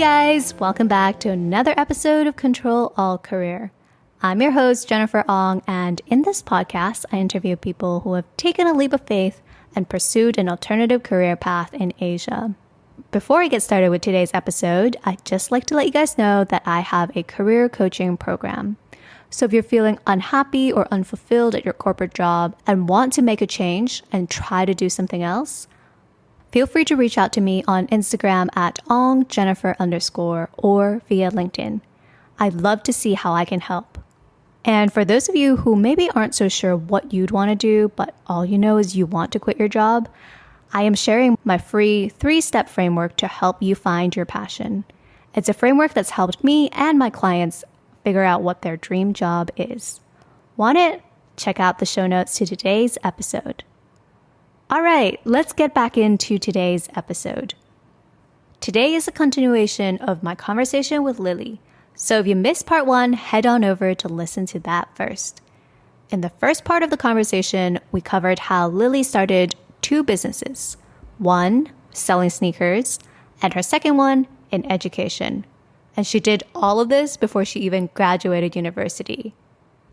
guys, welcome back to another episode of Ctrl Alt Career. I'm your host, Jennifer Ong, and in this podcast, I interview people who have taken a leap of faith and pursued an alternative career path in Asia. Before I get started with today's episode, I'd just like to let you guys know that I have a career coaching program. So if you're feeling unhappy or unfulfilled at your corporate job and want to make a change and try to do something else, feel free to reach out to me on Instagram at ongjennifer_ or via LinkedIn. I'd love to see how I can help. And for those of you who maybe aren't so sure what you'd want to do, but all you know is you want to quit your job, I am sharing my free 3-step framework to help you find your passion. It's a framework that's helped me and my clients figure out what their dream job is. Want it? Check out the show notes to today's episode. All right, let's get back into today's episode. Today is a continuation of my conversation with Lily. So if you missed part 1, head on over to listen to that first. In the first part of the conversation, we covered how Lily started 2 businesses. One, selling sneakers, and her second one, in education. And she did all of this before she even graduated university.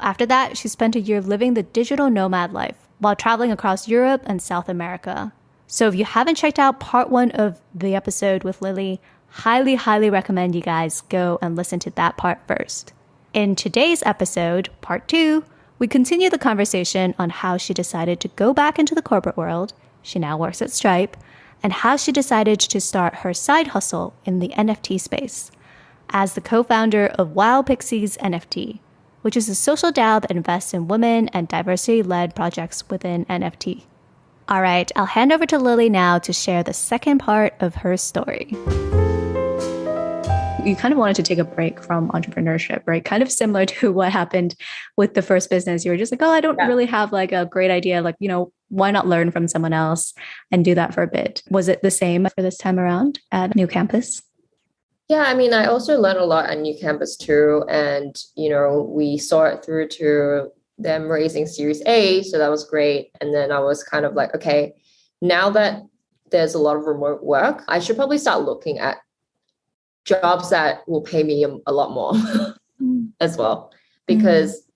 After that, she spent a year living the digital nomad life while traveling across Europe and South America. So if you haven't checked out part 1 of the episode with Lily, highly recommend you guys go and listen to that part first. In today's episode, part 2, we continue the conversation on how she decided to go back into the corporate world, she now works at Stripe, and how she decided to start her side hustle in the NFT space as the co-founder of WOW Pixies NFT, which is a social DAO that invests in women and diversity-led projects within NFT. All right, I'll hand over to Lily now to share the second part of her story. You kind of wanted to take a break from entrepreneurship, right? Kind of similar to what happened with the first business. You were just like, oh, I don't really have like a great idea. Like, why not learn from someone else and do that for a bit? Was it the same for this time around at New Campus? Yeah, I also learned a lot at New Campus too. And, we saw it through to them raising Series A. So that was great. And then I was kind of like, okay, now that there's a lot of remote work, I should probably start looking at jobs that will pay me a lot more as well, because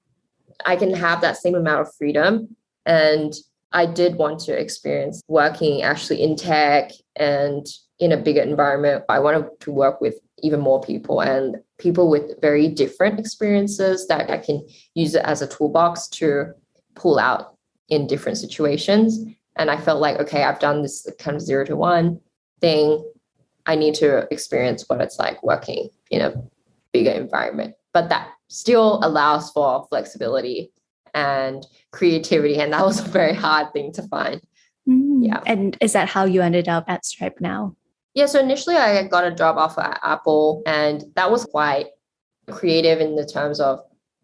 I can have that same amount of freedom. And I did want to experience working actually in tech and in a bigger environment. I wanted to work with even more people and people with very different experiences that I can use it as a toolbox to pull out in different situations. And I felt like, okay, I've done this kind of 0 to 1 thing. I need to experience what it's like working in a bigger environment. But that still allows for flexibility and creativity. And that was a very hard thing to find. Yeah. And is that how you ended up at Stripe now? Yeah, so initially I got a job offer at Apple, and that was quite creative in the terms of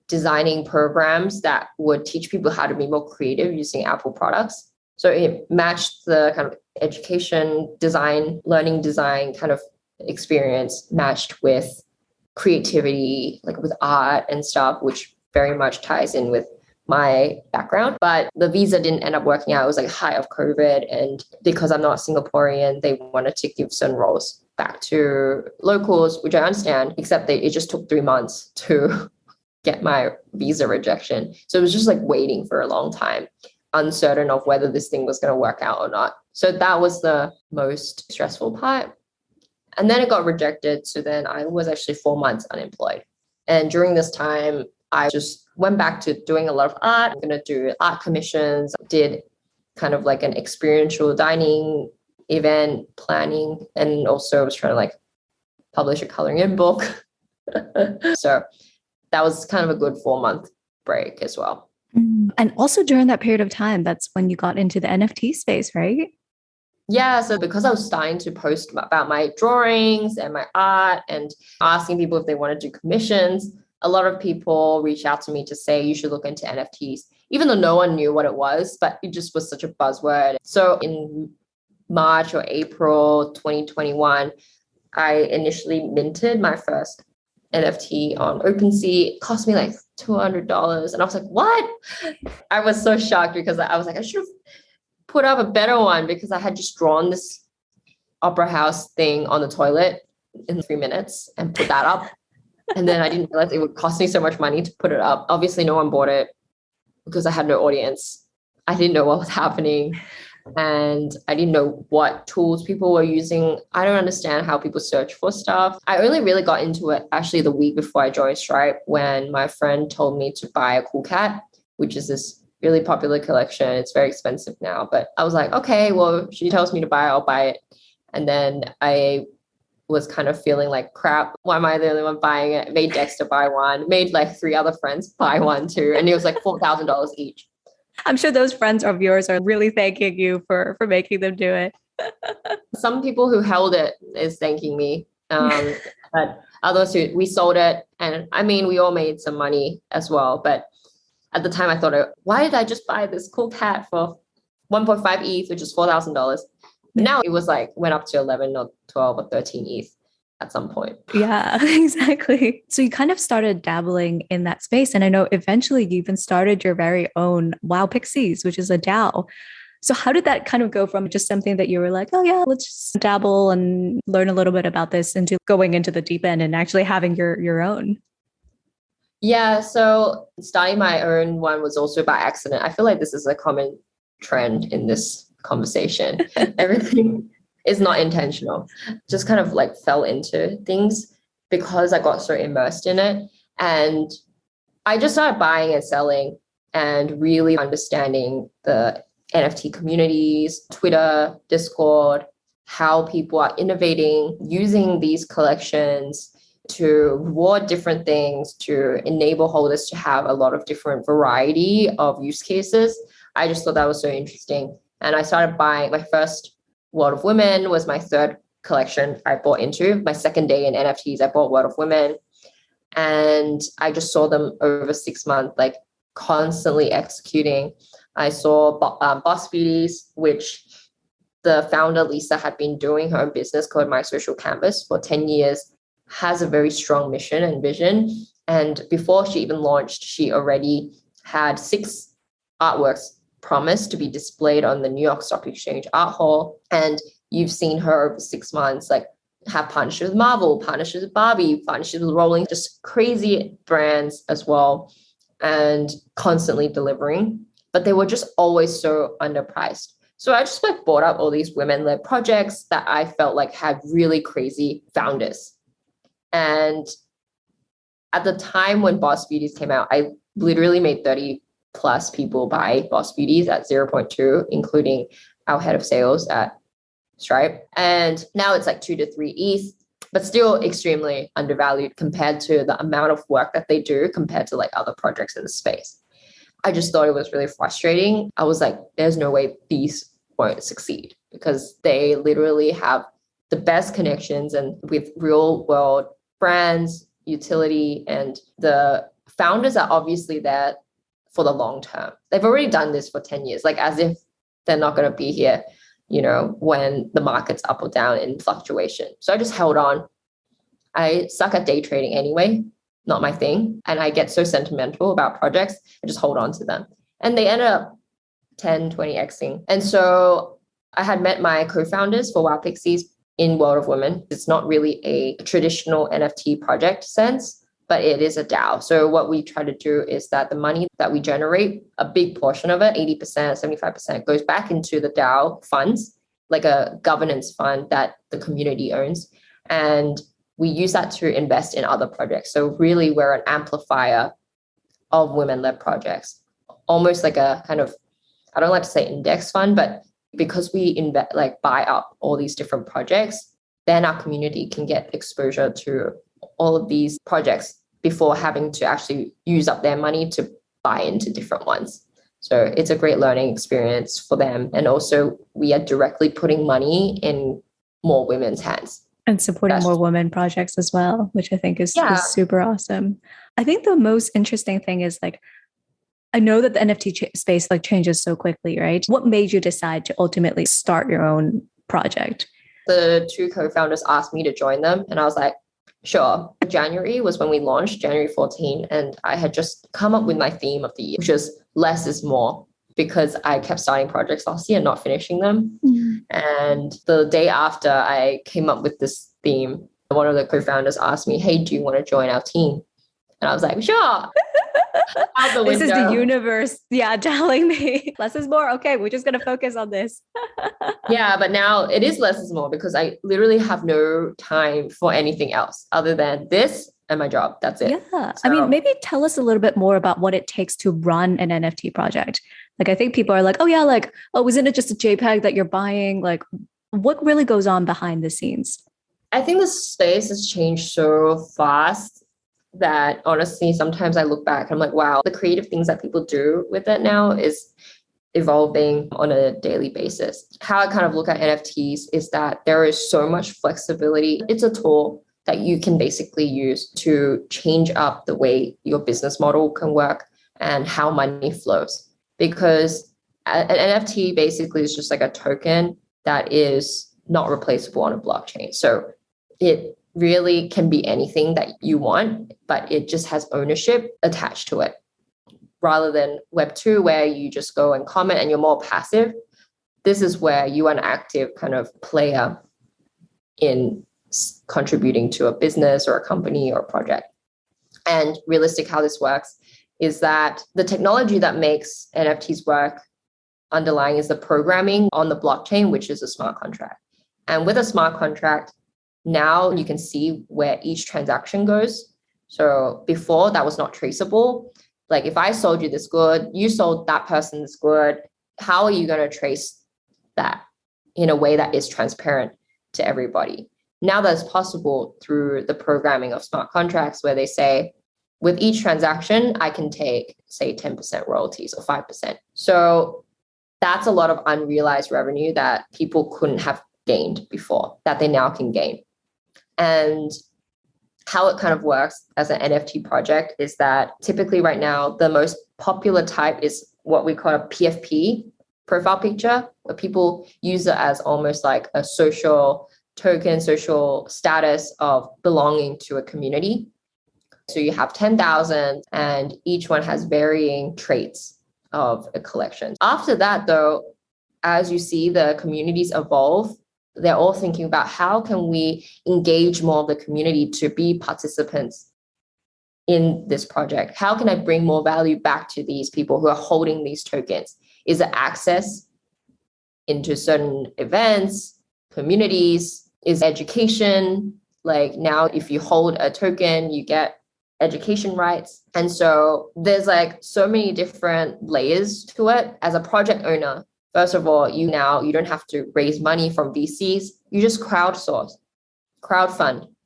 designing programs that would teach people how to be more creative using Apple products. So it matched the kind of education design, learning design kind of experience matched with creativity, like with art and stuff, which very much ties in with my background. But the visa didn't end up working out. It was like height of COVID. And because I'm not Singaporean, they wanted to give certain roles back to locals, which I understand, except it just took 3 months to get my visa rejection. So it was just like waiting for a long time, uncertain of whether this thing was going to work out or not. So that was the most stressful part. And then it got rejected. So then I was actually 4 months unemployed. And during this time, I just went back to doing a lot of art. I'm going to do art commissions, did kind of like an experiential dining event planning, and also was trying to like publish a coloring in book. So that was kind of a good 4-month break as well. And also during that period of time, that's when you got into the NFT space, right? Yeah, so because I was starting to post about my drawings and my art and asking people if they want to do commissions, a lot of people reached out to me to say you should look into NFTs, even though no one knew what it was, but it just was such a buzzword. So in March or April 2021, I initially minted my first NFT on OpenSea. It cost me like $200. And I was like, what? I was so shocked because I was like, I should have put up a better one because I had just drawn this opera house thing on the toilet in 3 minutes and put that up. And then I didn't realize it would cost me so much money to put it up. Obviously, no one bought it because I had no audience. I didn't know what was happening. And I didn't know what tools people were using. I don't understand how people search for stuff. I only really got into it actually the week before I joined Stripe, when my friend told me to buy a Cool Cat, which is this really popular collection. It's very expensive now, but I was like, okay, well, she tells me to buy it, I'll buy it. And then I was kind of feeling like crap. Why am I the only one buying it? Made Dexter buy one, made like 3 other friends buy one too. And it was like $4,000 each. I'm sure those friends of yours are really thanking you for making them do it. Some people who held it is thanking me. But others who we sold it. And I mean, we all made some money as well. But at the time I thought, why did I just buy this Cool Cat for 1.5 ETH, which is $4,000? But now it was like, went up to 11 or 12 or 13 ETH at some point. Yeah, exactly. So you kind of started dabbling in that space. And I know eventually you even started your very own WOW Pixies, which is a DAO. So how did that kind of go from just something that you were like, oh yeah, let's just dabble and learn a little bit about this, into going into the deep end and actually having your own? Yeah, so starting my own one was also by accident. I feel like this is a common trend in this conversation. Everything is not intentional. Just kind of like fell into things because I got so immersed in it. And I just started buying and selling and really understanding the NFT communities, Twitter, Discord, how people are innovating, using these collections to reward different things, to enable holders to have a lot of different variety of use cases. I just thought that was so interesting. And I started buying. My first World of Women was my third collection I bought into. My second day in NFTs, I bought World of Women. And I just saw them over 6 months, like constantly executing. I saw Boss Beauties, which the founder, Lisa, had been doing her own business called My Social Canvas for 10 years, has a very strong mission and vision. And before she even launched, she already had 6 artworks promised to be displayed on the New York Stock Exchange Art Hall. And you've seen her over 6 months, like have partnerships with Marvel, partnerships with Barbie, partnerships with Rolling, just crazy brands as well, and constantly delivering. But they were just always so underpriced. So I just like bought up all these women-led projects that I felt like had really crazy founders. And at the time when Boss Beauties came out, I literally made 30 plus people buy Boss Beauties at 0.2, including our head of sales at Stripe. And now it's like 2 to 3 ETH, but still extremely undervalued compared to the amount of work that they do compared to like other projects in the space. I just thought it was really frustrating. I was like, there's no way these won't succeed, because they literally have the best connections and with real world brands, utility, and the founders are obviously there for the long term. They've already done this for 10 years, like as if they're not going to be here, when the market's up or down in fluctuation. So I just held on. I suck at day trading anyway, not my thing. And I get so sentimental about projects, I just hold on to them. And they ended up 10, 20xing. And so I had met my co-founders for WOW Pixies in World of Women. It's not really a traditional NFT project sense, but it is a DAO. So what we try to do is that the money that we generate, a big portion of it, 80%, 75%, goes back into the DAO funds, like a governance fund that the community owns. And we use that to invest in other projects. So really we're an amplifier of women-led projects, almost like a kind of, I don't like to say index fund, but because we buy up all these different projects, then our community can get exposure to all of these projects before having to actually use up their money to buy into different ones. So it's a great learning experience for them. And also we are directly putting money in more women's hands. And supporting more women projects as well, which I think is super awesome. I think the most interesting thing is I know that the NFT space changes so quickly, right? What made you decide to ultimately start your own project? The 2 co-founders asked me to join them, and I was like, sure. January was when we launched, January 14, and I had just come up with my theme of the year, which is less is more, because I kept starting projects last year and not finishing them. Mm. And the day after I came up with this theme one of the co-founders asked me, hey, do you want to join our team? And I was like, sure. Out the This is window. the universe, telling me less is more. Okay, we're just going to focus on this. Yeah, but now it is less is more because I literally have no time for anything else other than this and my job. That's it. Yeah. I mean, maybe tell us a little bit more about what it takes to run an NFT project. Like, I think people are like, oh, yeah, like, oh, isn't it just a JPEG that you're buying? Like, what really goes on behind the scenes? I think the space has changed so fast that honestly, sometimes I look back, I'm like, wow, the creative things that people do with it now is evolving on a daily basis. How I kind of look at NFTs is that there is so much flexibility. It's a tool that you can basically use to change up the way your business model can work and how money flows. Because an NFT basically is just like a token that is not replaceable on a blockchain. So it really can be anything that you want, but it just has ownership attached to it. Rather than Web2, where you just go and comment and you're more passive, this is where you are an active kind of player in contributing to a business or a company or a project. And realistic how this works is that the technology that makes NFTs work underlying is the programming on the blockchain, which is a smart contract. And with a smart contract, now you can see where each transaction goes. So before that was not traceable. Like if I sold you this good, you sold that person this good, how are you going to trace that in a way that is transparent to everybody? Now that's possible through the programming of smart contracts where they say, with each transaction, I can take, say, 10% royalties or 5%. So that's a lot of unrealized revenue that people couldn't have gained before, that they now can gain. And how it kind of works as an NFT project is that typically right now, the most popular type is what we call a PFP, profile picture, where people use it as almost like a social token, social status of belonging to a community. So you have 10,000 and each one has varying traits of a collection. After that, though, as you see the communities evolve, they're all thinking about how can we engage more of the community to be participants in this project? How can I bring more value back to these people who are holding these tokens? Is it access into certain events, communities? Is education? Like now, if you hold a token, you get education rights. And so there's like so many different layers to it. As a project owner, first of all, you don't have to raise money from VCs. You just crowdfund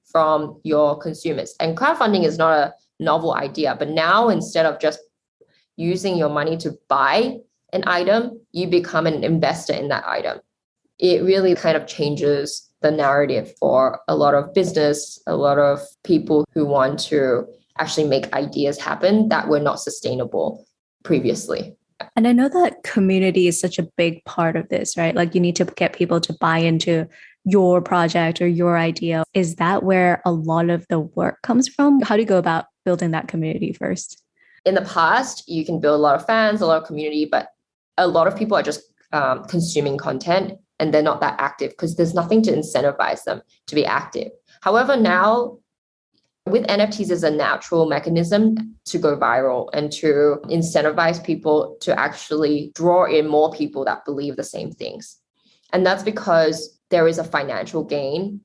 from your consumers. And crowdfunding is not a novel idea, but now instead of just using your money to buy an item, you become an investor in that item. It really kind of changes the narrative for a lot of business, a lot of people who want to actually make ideas happen that were not sustainable previously. And I know that community is such a big part of this, right? Like you need to get people to buy into your project or your idea. Is that where a lot of the work comes from? How do you go about building that community first? In the past, you can build a lot of fans, a lot of community, but a lot of people are just consuming content and they're not that active because there's nothing to incentivize them to be active. However, now with NFTs is a natural mechanism to go viral and to incentivize people to actually draw in more people that believe the same things. And that's because there is a financial gain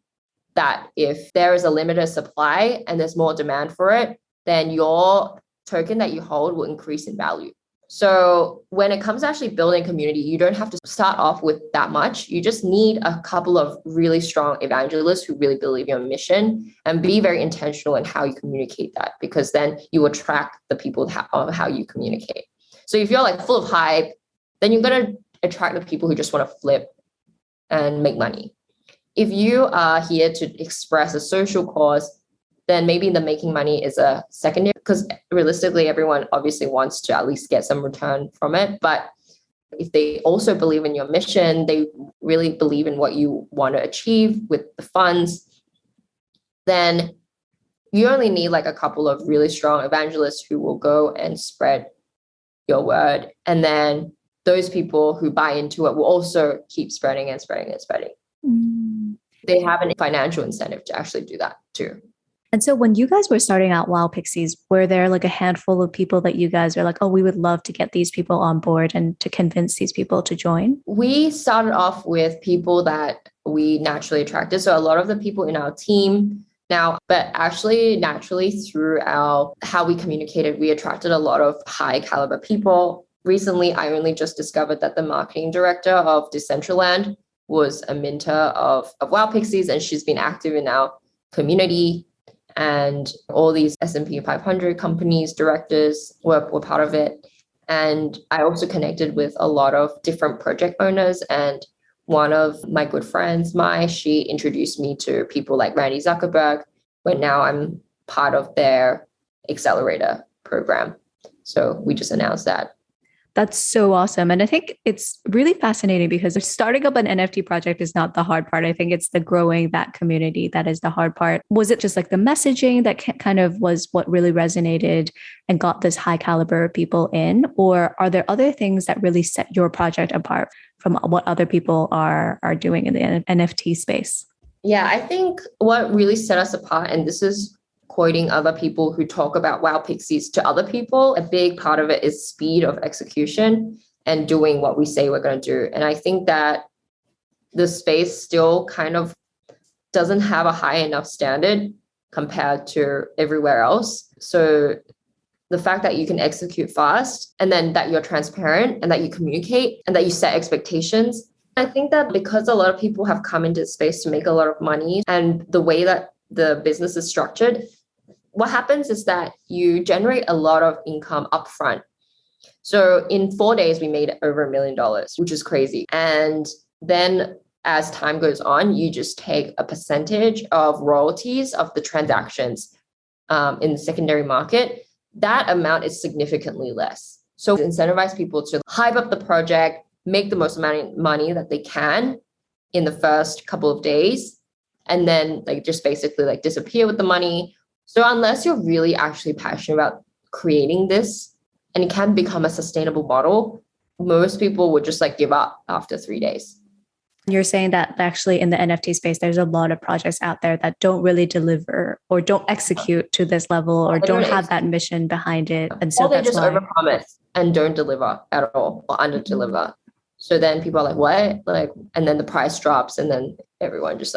that if there is a limited supply and there's more demand for it, then your token that you hold will increase in value. So when it comes to actually building a community, you don't have to start off with that much. You just need a couple of really strong evangelists who really believe in your mission and be very intentional in how you communicate that, because then you attract the people of how you communicate. So if you're like full of hype, then you're going to attract the people who just want to flip and make money. If you are here to express a social cause, then maybe the making money is a secondary, because realistically, everyone obviously wants to at least get some return from it. But if they also believe in your mission, they really believe in what you want to achieve with the funds, then you only need like a couple of really strong evangelists who will go and spread your word. And then those people who buy into it will also keep spreading and spreading and spreading. Mm. they have a financial incentive to actually do that too. And so when you guys were starting out WOW Pixies, were there like a handful of people that you guys are like, oh, we would love to get these people on board and to convince these people to join? We started off with people that we naturally attracted. So a lot of the people in our team now, but actually naturally through how we communicated, we attracted a lot of high caliber people. Recently, I only just discovered that the marketing director of Decentraland was a mentor of WOW Pixies, and she's been active in our community. And all these S&P 500 companies, directors were part of it. And I also connected with a lot of different project owners. And one of my good friends, she introduced me to people like Randy Zuckerberg, but now I'm part of their accelerator program. So we just announced that. That's so awesome. And I think it's really fascinating because starting up an NFT project is not the hard part. I think it's the growing that community that is the hard part. Was it just like the messaging that kind of was what really resonated and got this high caliber people in? Or are there other things that really set your project apart from what other people are doing in the NFT space? Yeah, I think what really set us apart, and this is quoting other people who talk about WOW Pixies to other people, a big part of it is speed of execution and doing what we say we're going to do. And I think that the space still kind of doesn't have a high enough standard compared to everywhere else. So the fact that you can execute fast and then that you're transparent and that you communicate and that you set expectations. I think that because a lot of people have come into the space to make a lot of money and the way that the business is structured, what happens is that you generate a lot of income upfront. So in 4 days, we made over $1 million, which is crazy. And then as time goes on, you just take a percentage of royalties of the transactions in the secondary market. That amount is significantly less. So incentivize people to hype up the project, make the most amount of money that they can in the first couple of days, and then just basically disappear with the money. So unless you're really actually passionate about creating this and it can become a sustainable model, most people would just give up after 3 days. You're saying that actually in the NFT space, there's a lot of projects out there that don't really deliver or don't execute to this level or don't have that mission behind it. And so they just overpromise and don't deliver at all or under-deliver. Mm-hmm. So then people are what? And then the price drops and then everyone just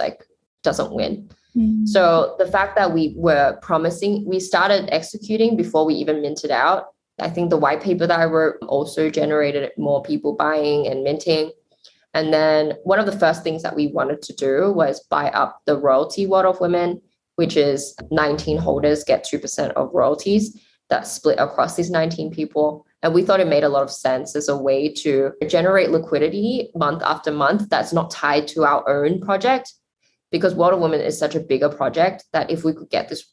doesn't win. Mm-hmm. So the fact that we were promising, we started executing before we even minted out. I think the white paper that I wrote also generated more people buying and minting. And then one of the first things that we wanted to do was buy up the royalty World of Women, which is 19 holders get 2% of royalties that split across these 19 people. And we thought it made a lot of sense as a way to generate liquidity month after month that's not tied to our own project. Because World of Women is such a bigger project that if we could get this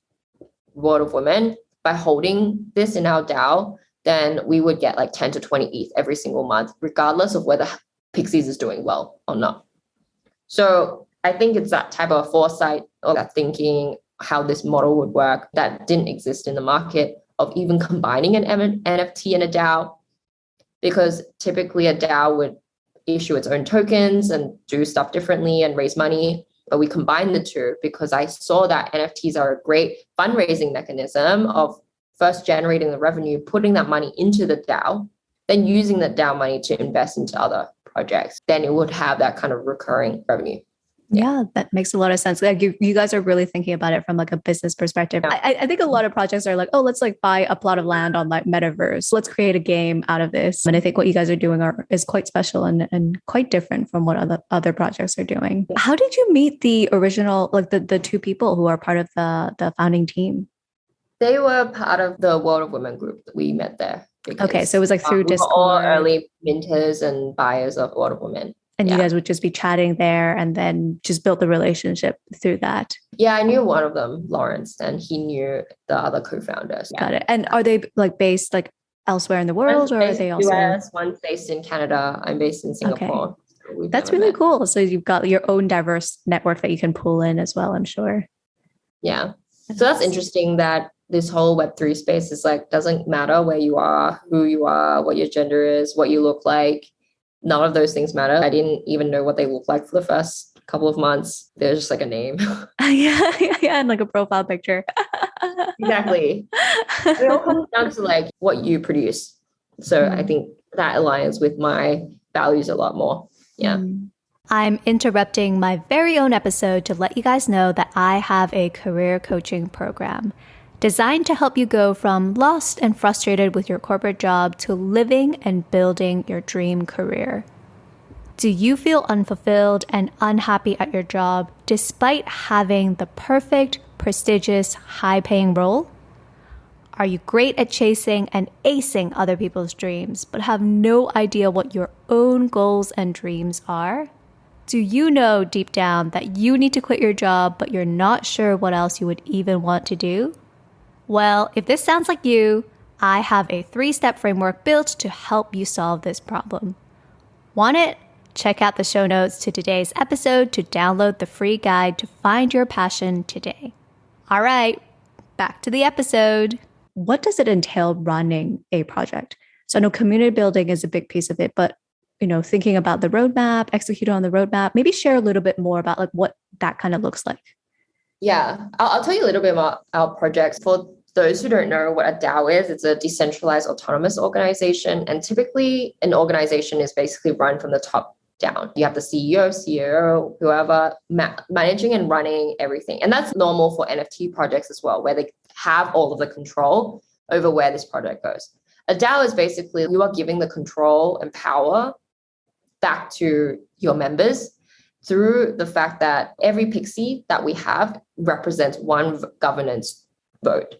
World of Women by holding this in our DAO, then we would get 10 to 20 ETH every single month, regardless of whether Pixies is doing well or not. So I think it's that type of foresight or that thinking how this model would work that didn't exist in the market of even combining an NFT and a DAO, because typically a DAO would issue its own tokens and do stuff differently and raise money. But we combined the two because I saw that NFTs are a great fundraising mechanism of first generating the revenue, putting that money into the DAO, then using that DAO money to invest into other projects. Then it would have that kind of recurring revenue. Yeah, that makes a lot of sense. You guys are really thinking about it from a business perspective. Yeah. I think a lot of projects are let's buy a plot of land on Metaverse. Let's create a game out of this. And I think what you guys are doing is quite special and quite different from what other projects are doing. How did you meet the original, the two people who are part of the founding team? They were part of the World of Women group that we met there. Okay, so it was through Discord. We were all early minters and buyers of World of Women. And you guys would just be chatting there and then just build the relationship through that. Yeah, I knew one of them, Lawrence, and he knew the other co-founders. Got it. And are they based elsewhere in the world, or are they also US, one's based in Canada? I'm based in Singapore. Okay. So that's really cool. So you've got your own diverse network that you can pull in as well, I'm sure. Yeah. So that's interesting that this whole Web3 space is doesn't matter where you are, who you are, what your gender is, what you look like. None of those things matter. I didn't even know what they looked like for the first couple of months, there's just like a name. Yeah, and like a profile picture. Exactly. It all comes down to like what you produce. So I think that aligns with my values a lot more. Yeah. I'm interrupting my very own episode to let you guys know that I have a career coaching program designed to help you go from lost and frustrated with your corporate job to living and building your dream career. Do you feel unfulfilled and unhappy at your job despite having the perfect, prestigious, high-paying role? Are you great at chasing and acing other people's dreams, but have no idea what your own goals and dreams are? Do you know deep down that you need to quit your job, but you're not sure what else you would even want to do? Well, if this sounds like you, I have a 3-step framework built to help you solve this problem. Want it? Check out the show notes to today's episode to download the free guide to find your passion today. All right, back to the episode. What does it entail running a project? So I know community building is a big piece of it, but thinking about the roadmap, executing on the roadmap, maybe share a little bit more about like what that kind of looks like. Yeah, I'll tell you a little bit about our projects. For those who don't know what a DAO is, it's a decentralized autonomous organization. And typically an organization is basically run from the top down. You have the CEO, COO, whoever managing and running everything. And that's normal for NFT projects as well, where they have all of the control over where this project goes. A DAO is basically you are giving the control and power back to your members through the fact that every pixie that we have represents one governance vote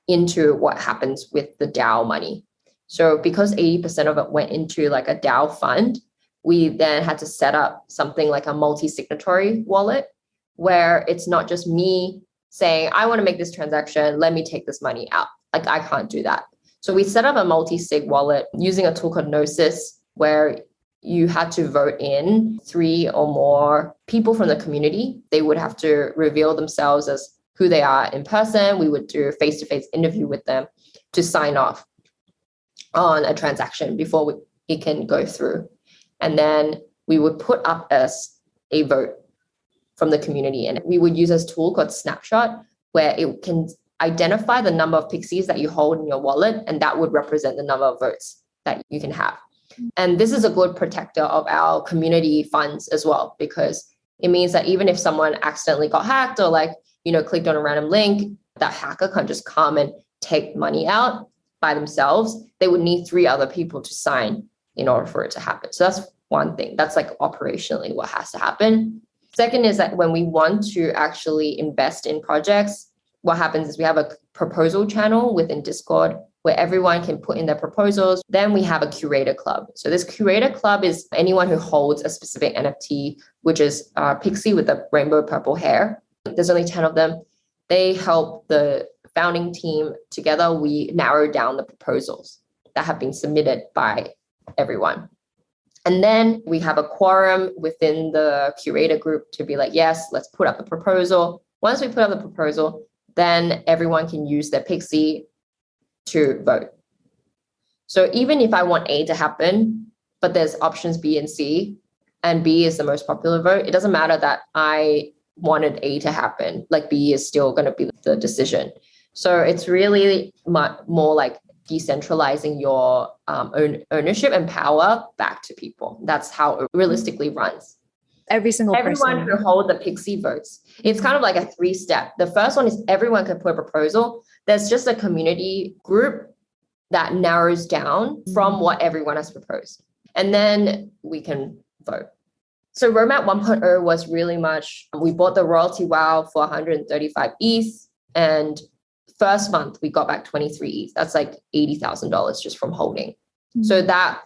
into what happens with the DAO money. So because 80% of it went into like a DAO fund, we then had to set up something like a multi-signatory wallet where it's not just me saying, I want to make this transaction, let me take this money out. Like I can't do that. So we set up a multi-sig wallet using a tool called Gnosis where you had to vote in 3 or more people from the community. They would have to reveal themselves as who they are in person. We would do a face-to-face interview with them to sign off on a transaction before it can go through. And then we would put up a vote from the community. And we would use a tool called Snapshot, where it can identify the number of pixies that you hold in your wallet, and that would represent the number of votes that you can have. And this is a good protector of our community funds as well, because it means that even if someone accidentally got hacked or clicked on a random link, that hacker can't just come and take money out by themselves. They would need 3 other people to sign in order for it to happen. So that's one thing. That's like operationally what has to happen. Second is that when we want to actually invest in projects, what happens is we have a proposal channel within Discord where everyone can put in their proposals. Then we have a curator club. So this curator club is anyone who holds a specific NFT, which is a pixie with the rainbow purple hair. There's only 10 of them. They help the founding team together. We narrow down the proposals that have been submitted by everyone. And then we have a quorum within the curator group to be like, yes, let's put up the proposal. Once we put up the proposal, then everyone can use their pixie to vote. So even if I want A to happen, but there's options B and C, and B is the most popular vote, it doesn't matter that I wanted A to happen. Like B is still going to be the decision. So it's really more like decentralizing your ownership and power back to people. That's how it realistically runs. Everyone who holds the pixie votes. It's kind of like a 3-step. The first one is everyone can put a proposal. There's just a community group that narrows down from what everyone has proposed. And then we can vote. So Roadmap 1.0 was really much, we bought the royalty WOW for 135 ETH, and first month we got back 23 ETH. That's like $80,000 just from holding. So that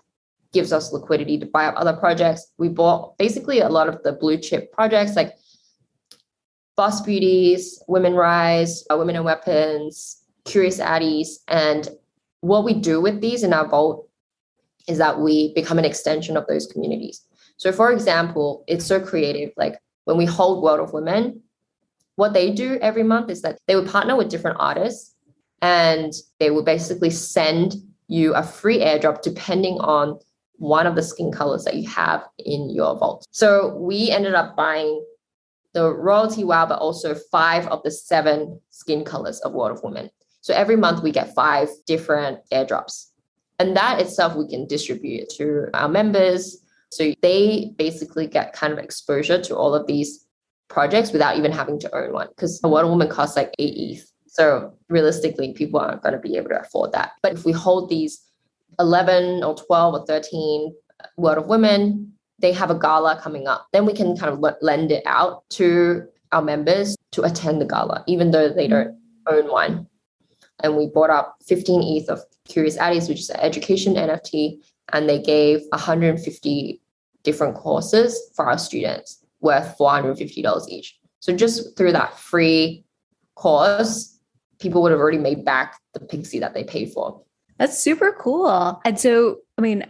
gives us liquidity to buy up other projects. We bought basically a lot of the blue chip projects like Boss Beauties, Women Rise, Women in Weapons, Curious Addies. And what we do with these in our vault is that we become an extension of those communities. So for example, it's so creative. Like when we hold World of Women, what they do every month is that they would partner with different artists and they would basically send you a free airdrop depending on one of the skin colors that you have in your vault. So we ended up buying the royalty WOW, but also 5 of the 7 skin colors of World of Women. So every month we get 5 different airdrops. And that itself, we can distribute to our members. So they basically get kind of exposure to all of these projects without even having to own one, because a World of Women costs like 8 ETH. So realistically, people aren't going to be able to afford that. But if we hold these 11 or 12 or 13 World of Women, they have a gala coming up, then we can kind of lend it out to our members to attend the gala, even though they don't own one. And we bought up 15 ETH of Curious Addies, which is an education NFT, and they gave 150 different courses for our students worth $450 each. So just through that free course, people would have already made back the Pixie that they paid for. That's super cool. And so, I mean,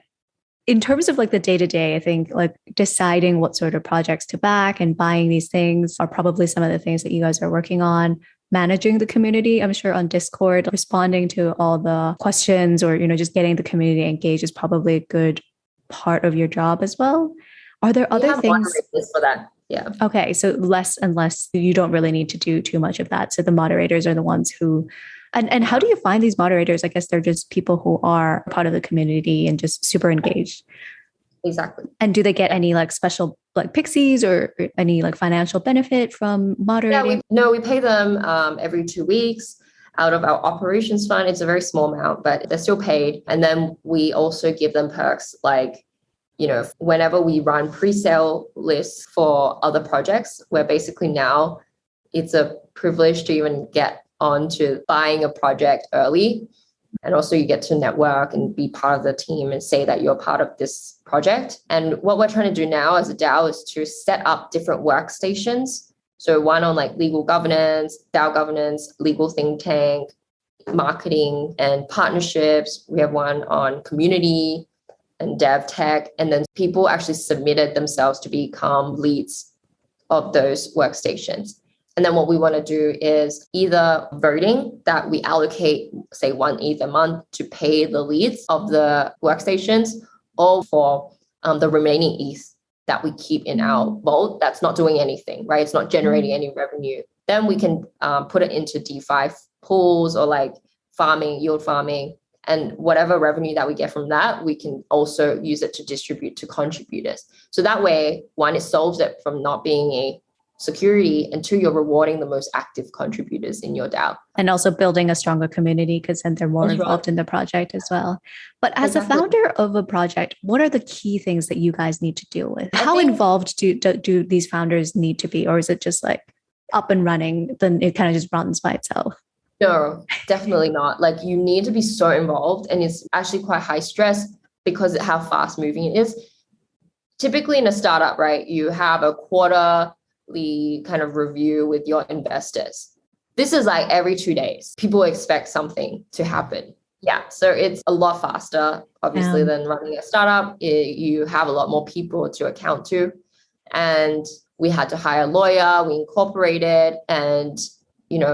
in terms of like the day-to-day, I think like deciding what sort of projects to back and buying these things are probably some of the things that you guys are working on. Managing the community, I'm sure on Discord, responding to all the questions or, just getting the community engaged is probably a good part of your job as well. Are there other things for that? Yeah. Okay. So less and less, you don't really need to do too much of that. So the moderators are the ones who, and how do you find these moderators? I guess they're just people who are part of the community and just super engaged. Exactly. And do they get any like special like pixies or any like financial benefit from moderating? Yeah, we pay them every 2 weeks out of our operations fund. It's a very small amount, but they're still paid. And then we also give them perks like, whenever we run pre-sale lists for other projects, where basically now it's a privilege to even get onto buying a project early. And also you get to network and be part of the team and say that you're part of this project. And what we're trying to do now as a DAO is to set up different workstations. So one on like legal governance, DAO governance, legal think tank, marketing and partnerships. We have one on community and dev tech. And then people actually submitted themselves to become leads of those workstations. And then what we want to do is either voting that we allocate, say, 1 ETH a month to pay the leads of the workstations, or for the remaining ETH that we keep in our vault that's not doing anything, right? It's not generating any revenue. Then we can put it into DeFi pools or like farming, yield farming, and whatever revenue that we get from that, we can also use it to distribute to contributors. So that way, one, it solves it from not being a security, and 2, you're rewarding the most active contributors in your DAO. And also building a stronger community because then they're more involved in the project as well. But as a founder of a project, what are the key things that you guys need to deal with? How involved do these founders need to be? Or is it just like up and running, then it kind of just runs by itself? No, definitely not. Like you need to be so involved, and it's actually quite high stress because of how fast moving it is. Typically in a startup, right, you have a quarterly kind of review with your investors. This is like every 2 days. People expect something to happen. Yeah, so it's a lot faster, obviously, than running a startup. You have a lot more people to account to. And we had to hire a lawyer, we incorporated and,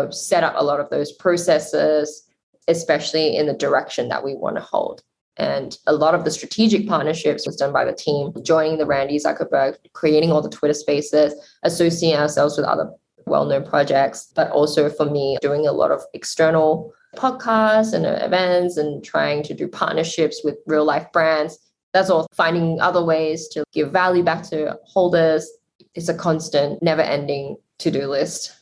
set up a lot of those processes, especially in the direction that we want to hold. And a lot of the strategic partnerships was done by the team, joining the Randy Zuckerberg, creating all the Twitter spaces, associating ourselves with other well-known projects, but also for me, doing a lot of external podcasts and events and trying to do partnerships with real life brands. That's all, finding other ways to give value back to holders. It's a constant, never-ending to-do list.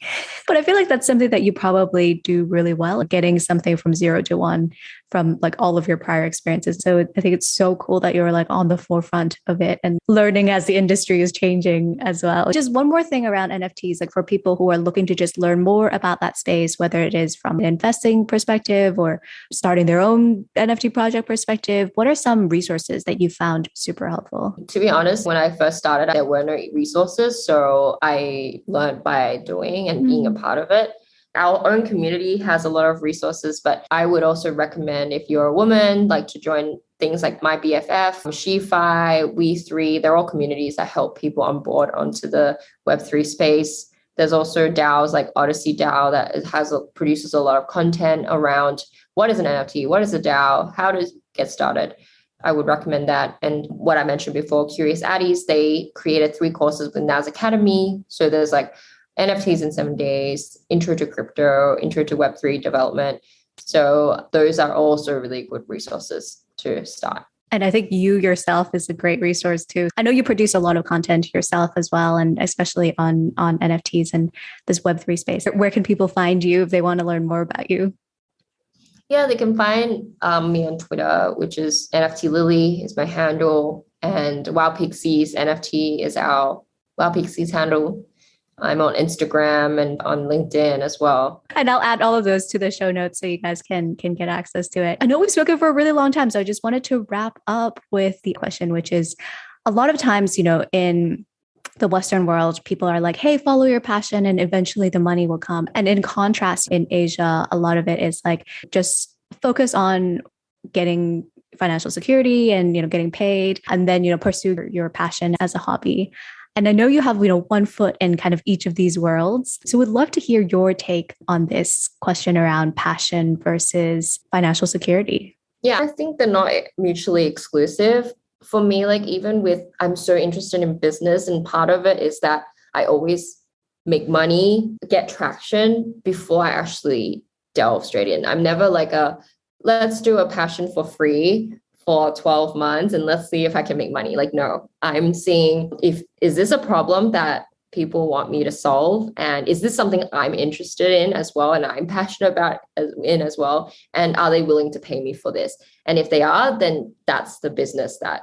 But I feel like that's something that you probably do really well, getting something from 0 to 1 from like all of your prior experiences. So I think it's so cool that you're like on the forefront of it and learning as the industry is changing as well. Just one more thing around NFTs, like for people who are looking to just learn more about that space, whether it is from an investing perspective or starting their own NFT project perspective, what are some resources that you found super helpful? To be honest, when I first started, there were no resources. So I learned by doing and being a part of it. Our own community has a lot of resources, but I would also recommend if you're a woman, like to join things like My BFF, SheFi, We3. They're all communities that help people on board onto the Web3 space. There's also DAOs like Odyssey DAO that produces a lot of content around what is an NFT, what is a DAO, how to get started. I would recommend that. And what I mentioned before, Curious Addies, they created 3 courses with Nas Academy. So there's like NFTs in 7 days, intro to crypto, intro to Web3 development. So those are also really good resources to start. And I think you yourself is a great resource too. I know you produce a lot of content yourself as well, and especially on NFTs and this Web3 space. Where can people find you if they want to learn more about you? Yeah, they can find me on Twitter, which is NFT Lily is my handle, and WoW Pixies NFT is our WoW Pixies handle. I'm on Instagram and on LinkedIn as well. And I'll add all of those to the show notes so you guys can get access to it. I know we've spoken for a really long time, so I just wanted to wrap up with the question, which is a lot of times, in the Western world, people are like, hey, follow your passion and eventually the money will come. And in contrast, in Asia, a lot of it is like, just focus on getting financial security and, getting paid, and then, pursue your passion as a hobby. And I know you have, one foot in kind of each of these worlds. So we'd love to hear your take on this question around passion versus financial security. Yeah, I think they're not mutually exclusive. For me, like even with, I'm so interested in business, and part of it is that I always make money, get traction before I actually delve straight in. I'm never like let's do a passion for free for 12 months and let's see if I can make money. Like, no, I'm seeing is this a problem that people want me to solve? And is this something I'm interested in as well? And I'm passionate about as well? And are they willing to pay me for this? And if they are, then that's the business that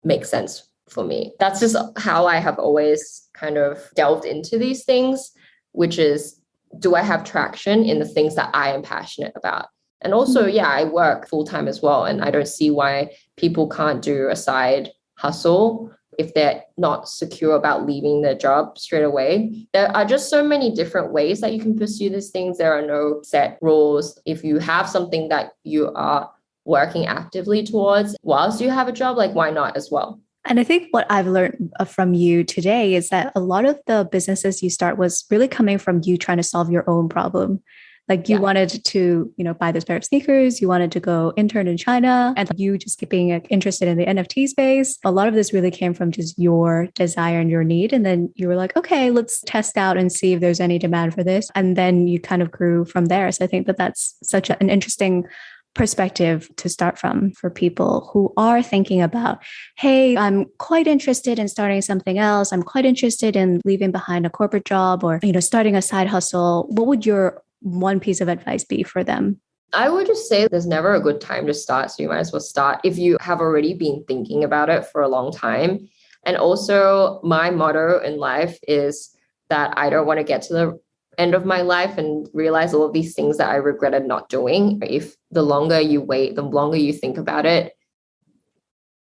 makes sense for me. That's just how I have always kind of delved into these things, which is, do I have traction in the things that I am passionate about? And also, yeah, I work full time as well. And I don't see why people can't do a side hustle if they're not secure about leaving their job straight away. There are just so many different ways that you can pursue these things. There are no set rules. If you have something that you are working actively towards whilst you have a job, like why not as well? And I think what I've learned from you today is that a lot of the businesses you start was really coming from you trying to solve your own problem. Like you wanted to, buy this pair of sneakers, you wanted to go intern in China, and you just being interested in the NFT space. A lot of this really came from just your desire and your need. And then you were like, okay, let's test out and see if there's any demand for this. And then you kind of grew from there. So I think that that's such an interesting perspective to start from for people who are thinking about, hey, I'm quite interested in starting something else. I'm quite interested in leaving behind a corporate job or, starting a side hustle. What would your one piece of advice be for them? I would just say there's never a good time to start. So you might as well start if you have already been thinking about it for a long time. And also my motto in life is that I don't want to get to the end of my life and realize all of these things that I regretted not doing. If the longer you wait, the longer you think about it,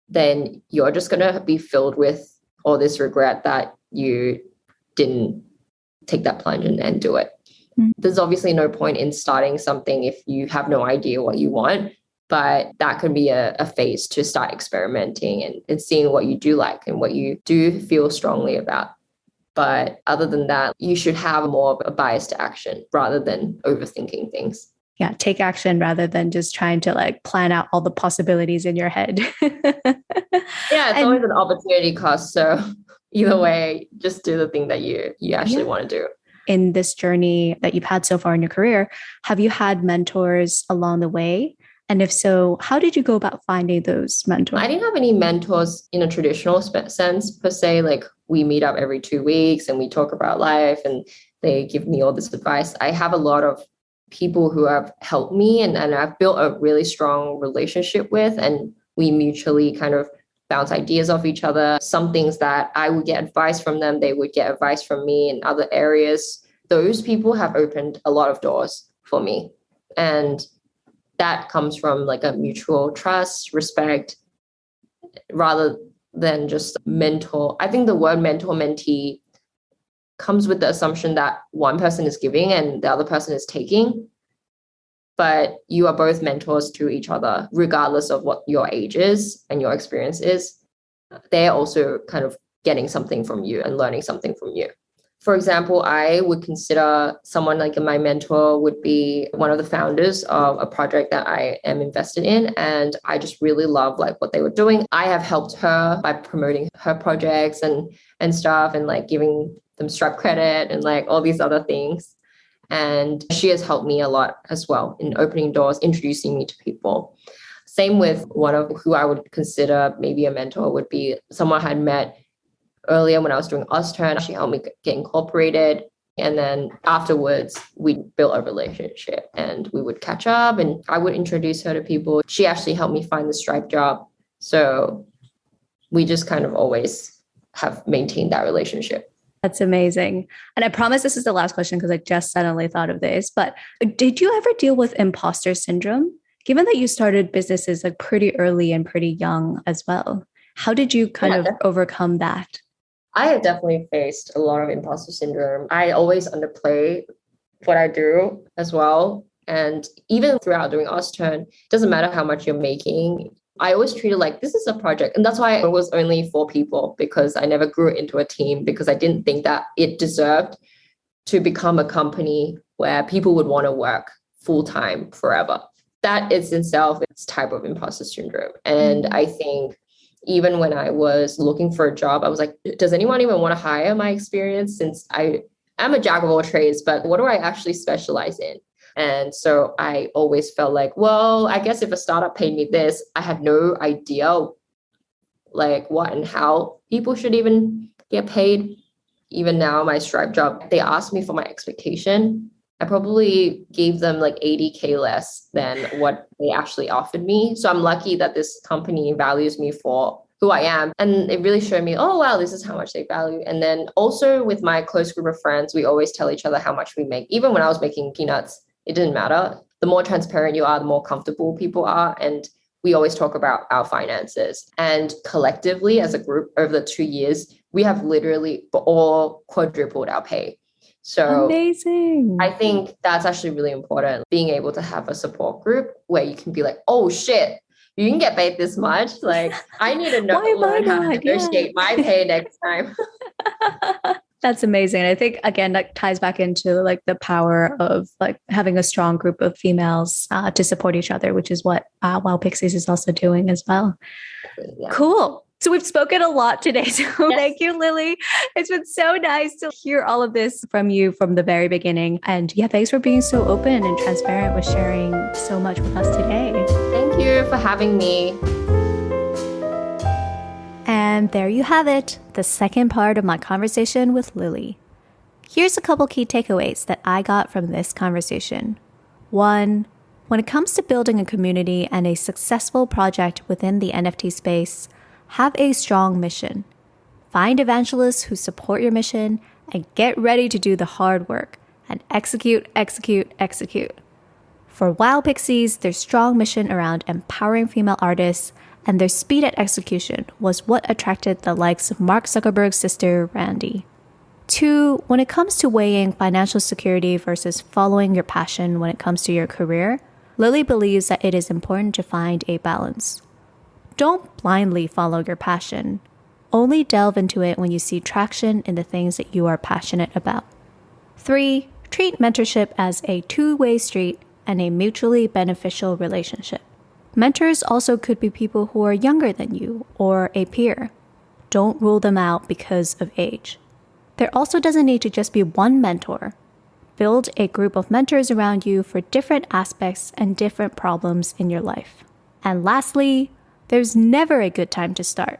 then you're just going to be filled with all this regret that you didn't take that plunge and do it. There's obviously no point in starting something if you have no idea what you want, but that can be a phase to start experimenting and seeing what you do like and what you do feel strongly about. But other than that, you should have more of a bias to action rather than overthinking things. Yeah, take action rather than just trying to like plan out all the possibilities in your head. Yeah, it's always an opportunity cost. So either way, just do the thing that you actually want to do. In this journey that you've had so far in your career, have you had mentors along the way? And if so, how did you go about finding those mentors? I didn't have any mentors in a traditional sense per se. Like we meet up every 2 weeks and we talk about life and they give me all this advice. I have a lot of people who have helped me and I've built a really strong relationship with, and we mutually kind of bounce ideas off each other. Some things that I would get advice from them, they would get advice from me in other areas. Those people have opened a lot of doors for me. And that comes from like a mutual trust, respect, rather than just mentor. I think the word mentor-mentee comes with the assumption that one person is giving and the other person is taking. But you are both mentors to each other, regardless of what your age is and your experience is. They're also kind of getting something from you and learning something from you. For example, I would consider someone like my mentor would be one of the founders of a project that I am invested in. And I just really love like what they were doing. I have helped her by promoting her projects and stuff and like giving them Stripe credit and like all these other things. And she has helped me a lot as well in opening doors, introducing me to people. Same with one of who I would consider maybe a mentor would be someone I had met earlier when I was doing Austern. She helped me get incorporated. And then afterwards, we built a relationship and we would catch up and I would introduce her to people. She actually helped me find the Stripe job. So we just kind of always have maintained that relationship. That's amazing. And I promise this is the last question because I just suddenly thought of this, but did you ever deal with imposter syndrome? Given that you started businesses like pretty early and pretty young as well, how did you kind of overcome that? I have definitely faced a lot of imposter syndrome. I always underplay what I do as well. And even throughout doing Austern, it doesn't matter how much you're making. I always treat it like this is a project. And that's why it was only 4 people because I never grew it into a team because I didn't think that it deserved to become a company where people would want to work full-time forever. That is itself its type of imposter syndrome. And I think even when I was looking for a job, I was like, does anyone even want to hire my experience since I am a jack of all trades, but what do I actually specialize in? And so I always felt like, well, I guess if a startup paid me this, I had no idea like what and how people should even get paid. Even now, my Stripe job, they asked me for my expectation. I probably gave them like 80K less than what they actually offered me. So I'm lucky that this company values me for who I am. And it really showed me, oh, wow, this is how much they value. And then also with my close group of friends, we always tell each other how much we make. Even when I was making peanuts, it didn't matter. The more transparent you are, the more comfortable people are. And we always talk about our finances. And collectively as a group over the 2 years, we have literally all quadrupled our pay. So amazing. I think that's actually really important, being able to have a support group where you can be like, oh shit, you can get paid this much. Like I need to learn how to negotiate my pay next time. That's amazing. I think, again, that ties back into like the power of like having a strong group of females to support each other, which is what WOW Pixies is also doing as well. Yeah. Cool. So we've spoken a lot today. So Thank you, Lily. It's been so nice to hear all of this from you from the very beginning. And yeah, thanks for being so open and transparent with sharing so much with us today. Thank you for having me. And there you have it, the second part of my conversation with Lily. Here's a couple key takeaways that I got from this conversation. 1, when it comes to building a community and a successful project within the NFT space, have a strong mission. Find evangelists who support your mission and get ready to do the hard work and execute. For WOW Pixies, their strong mission around empowering female artists and their speed at execution was what attracted the likes of Mark Zuckerberg's sister, Randy. 2, when it comes to weighing financial security versus following your passion when it comes to your career, Lily believes that it is important to find a balance. Don't blindly follow your passion. Only delve into it when you see traction in the things that you are passionate about. 3, treat mentorship as a two-way street and a mutually beneficial relationship. Mentors also could be people who are younger than you or a peer. Don't rule them out because of age. There also doesn't need to just be one mentor. Build a group of mentors around you for different aspects and different problems in your life. And lastly, there's never a good time to start.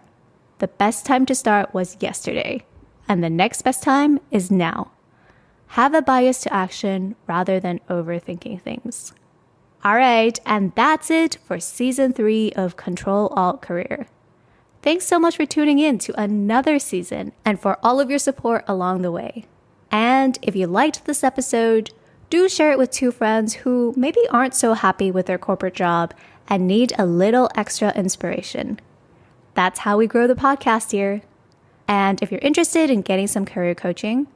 The best time to start was yesterday, and the next best time is now. Have a bias to action rather than overthinking things. All right, and that's it for Season 3 of Ctrl Alt Career. Thanks so much for tuning in to another season and for all of your support along the way. And if you liked this episode, do share it with 2 friends who maybe aren't so happy with their corporate job and need a little extra inspiration. That's how we grow the podcast here. And if you're interested in getting some career coaching,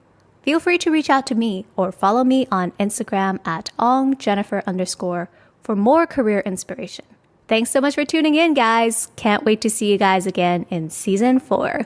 feel free to reach out to me or follow me on Instagram at @ongjennifer_ for more career inspiration. Thanks so much for tuning in, guys. Can't wait to see you guys again in Season 4.